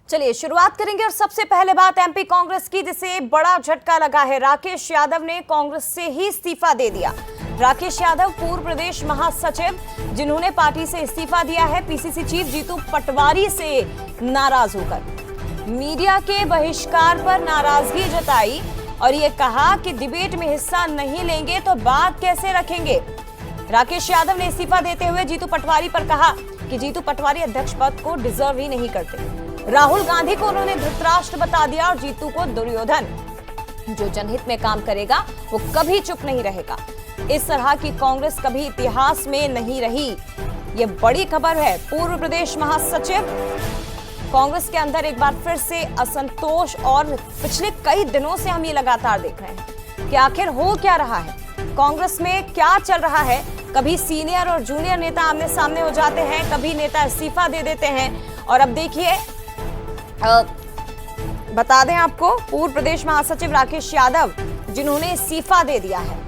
चलिए शुरुआत करेंगे और सबसे पहले बात एमपी कांग्रेस की, जिसे बड़ा झटका लगा है। राकेश यादव ने कांग्रेस से ही इस्तीफा दे दिया। राकेश यादव पूर्व प्रदेश महासचिव, जिन्होंने पार्टी से इस्तीफा दिया है पीसीसी चीफ जीतू पटवारी से नाराज होकर। मीडिया के बहिष्कार पर नाराजगी जताई और ये कहा कि डिबेट में हिस्सा नहीं लेंगे तो बात कैसे रखेंगे। राकेश यादव ने इस्तीफा देते हुए जीतू पटवारी पर कहा कि जीतू पटवारी अध्यक्ष पद को डिजर्व ही नहीं करते। राहुल गांधी को उन्होंने धृतराष्ट्र बता दिया और जीतू को दुर्योधन। जो जनहित में काम करेगा वो कभी चुप नहीं रहेगा। इस तरह की कांग्रेस कभी इतिहास में नहीं रही। ये बड़ी खबर है। पूर्व प्रदेश महासचिव, कांग्रेस के अंदर एक बार फिर से असंतोष, और पिछले कई दिनों से हम ये लगातार देख रहे हैं कि आखिर हो क्या रहा है, कांग्रेस में क्या चल रहा है। कभी सीनियर और जूनियर नेता आमने सामने हो जाते हैं, कभी नेता इस्तीफा दे देते हैं। और अब देखिए, बता दें आपको, पूर्व प्रदेश महासचिव राकेश यादव, जिन्होंने इस्तीफा दे दिया है।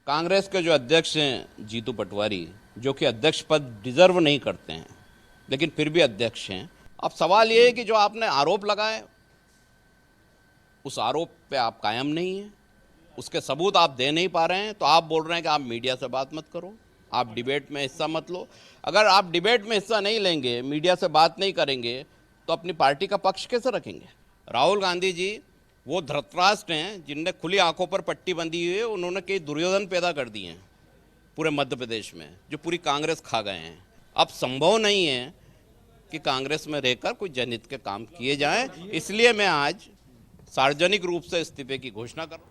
कांग्रेस के जो अध्यक्ष हैं जीतू पटवारी, जो कि अध्यक्ष पद डिजर्व नहीं करते हैं लेकिन फिर भी अध्यक्ष हैं। अब सवाल ये है कि जो आपने आरोप लगाए उस आरोप पे आप कायम नहीं हैं, उसके सबूत आप दे नहीं पा रहे हैं, तो आप बोल रहे हैं कि आप मीडिया से बात मत करो, आप डिबेट में हिस्सा मत लो। अगर आप डिबेट में हिस्सा नहीं लेंगे, मीडिया से बात नहीं करेंगे, तो अपनी पार्टी का पक्ष कैसे रखेंगे। राहुल गांधी जी वो धृतराष्ट्र हैं जिनने खुली आंखों पर पट्टी बंधी हुई है। उन्होंने कई दुर्योधन पैदा कर दिए हैं पूरे मध्य प्रदेश में, जो पूरी कांग्रेस खा गए हैं। अब संभव नहीं है कि कांग्रेस में रहकर कोई जनहित के काम किए जाएं, इसलिए मैं आज सार्वजनिक रूप से इस्तीफे की घोषणा कर।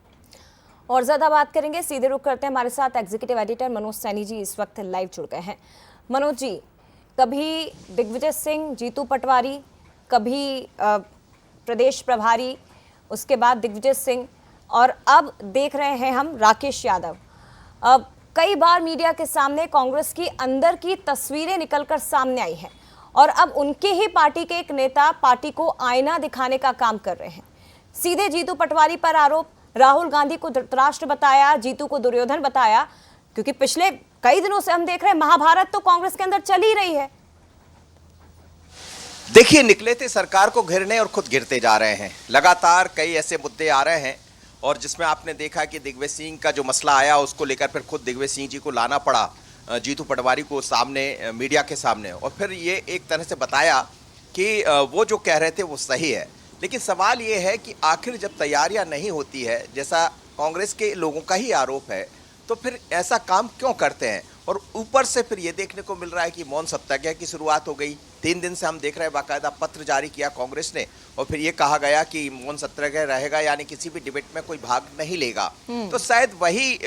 और ज्यादा बात करेंगे, सीधे रुख करते हैं। हमारे साथ एग्जीक्यूटिव एडिटर मनोज सैनी जी इस वक्त लाइव जुड़ गए हैं। मनोज जी, कभी दिग्विजय सिंह, जीतू पटवारी, कभी प्रदेश प्रभारी, उसके बाद दिग्विजय सिंह, और अब देख रहे हैं हम राकेश यादव। अब कई बार मीडिया के सामने कांग्रेस की अंदर की तस्वीरें निकलकर सामने आई हैं और अब उनके ही पार्टी के एक नेता पार्टी को आईना दिखाने का काम कर रहे हैं। सीधे जीतू पटवारी पर आरोप, राहुल गांधी को धृतराष्ट्र बताया, जीतू को दुर्योधन बताया, क्योंकि पिछले कई दिनों से हम देख रहे हैं महाभारत तो कांग्रेस के अंदर चल ही रही है। देखिए, निकले थे सरकार को घेरने और खुद गिरते जा रहे हैं। लगातार कई ऐसे मुद्दे आ रहे हैं और जिसमें आपने देखा कि दिग्विजय सिंह का जो मसला आया, उसको लेकर फिर खुद दिग्विजय सिंह जी को लाना पड़ा जीतू पटवारी को सामने, मीडिया के सामने, और फिर ये एक तरह से बताया कि वो जो कह रहे थे वो सही है। लेकिन सवाल ये है कि आखिर जब तैयारियां नहीं होती है, जैसा कांग्रेस के लोगों का ही आरोप है, तो फिर ऐसा काम क्यों करते हैं। और ऊपर से फिर ये देखने को मिल रहा है कि मौन सत्याग्रह की शुरुआत हो गई। 3 दिन से हम देख रहे हैं, बाकायदा पत्र जारी किया कांग्रेस ने और फिर ये कहा गया कि मौन सत्याग्रह रहेगा, यानी किसी भी डिबेट में कोई भाग नहीं लेगा। तो शायद वही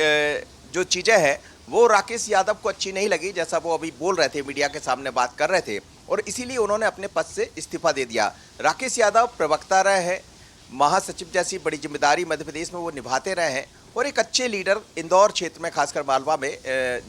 जो चीज़ें हैं वो राकेश यादव को अच्छी नहीं लगी, जैसा वो अभी बोल रहे थे, मीडिया के सामने बात कर रहे थे, और इसीलिए उन्होंने अपने पद से इस्तीफा दे दिया। राकेश यादव प्रवक्ता रहे हैं, महासचिव जैसी बड़ी जिम्मेदारी मध्य प्रदेश में वो निभाते रहे हैं और एक अच्छे लीडर इंदौर क्षेत्र में, खासकर मालवा में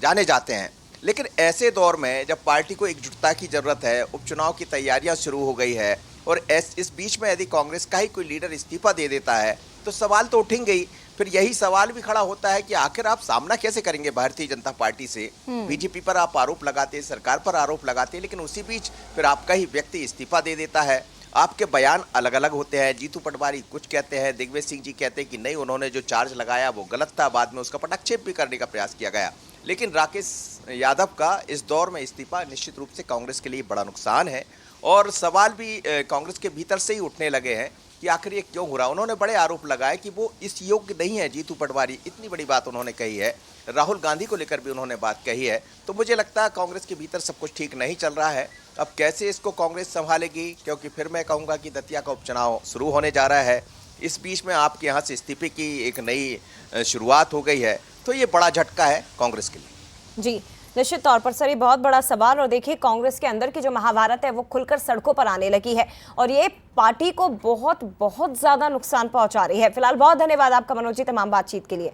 जाने जाते हैं। लेकिन ऐसे दौर में जब पार्टी को एकजुटता की जरूरत है, उपचुनाव की तैयारियां शुरू हो गई है और इस बीच में यदि कांग्रेस का ही कोई लीडर इस्तीफा दे देता है तो सवाल तो उठेंगे ही। फिर यही सवाल भी खड़ा होता है कि आखिर आप सामना कैसे करेंगे भारतीय जनता पार्टी से। बीजेपी पर आप आरोप लगाते, सरकार पर आरोप लगाते, लेकिन उसी बीच फिर आपका ही व्यक्ति इस्तीफा दे देता है। आपके बयान अलग अलग होते हैं। जीतू पटवारी कुछ कहते हैं, दिग्विजय सिंह जी कहते हैं कि नहीं, उन्होंने जो चार्ज लगाया वो गलत था, बाद में उसका पटाक्षेप भी करने का प्रयास किया गया। लेकिन राकेश यादव का इस दौर में इस्तीफा निश्चित रूप से कांग्रेस के लिए बड़ा नुकसान है और सवाल भी कांग्रेस के भीतर से ही उठने लगे हैं कि आखिर ये क्यों हो रहा। उन्होंने बड़े आरोप लगाए कि वो इस योग्य नहीं है जीतू पटवारी, इतनी बड़ी बात उन्होंने कही है। राहुल गांधी को लेकर भी उन्होंने बात कही है। तो मुझे लगता है कांग्रेस के भीतर सब कुछ ठीक नहीं चल रहा है। अब कैसे इसको कांग्रेस संभालेगी, क्योंकि फिर मैं कहूँगा कि दतिया का उपचुनाव शुरू होने जा रहा है। इस बीच में आपके यहाँ से इस्तीफे की एक नई शुरुआत हो गई है, तो ये बड़ा झटका है कांग्रेस के लिए। जी, निश्चित तौर पर सर, ये बहुत बड़ा सवाल। और देखिए, कांग्रेस के अंदर की जो महाभारत है वो खुलकर सड़कों पर आने लगी है और ये पार्टी को बहुत बहुत ज्यादा नुकसान पहुंचा रही है। फिलहाल बहुत धन्यवाद आपका मनोज जी तमाम बातचीत के लिए।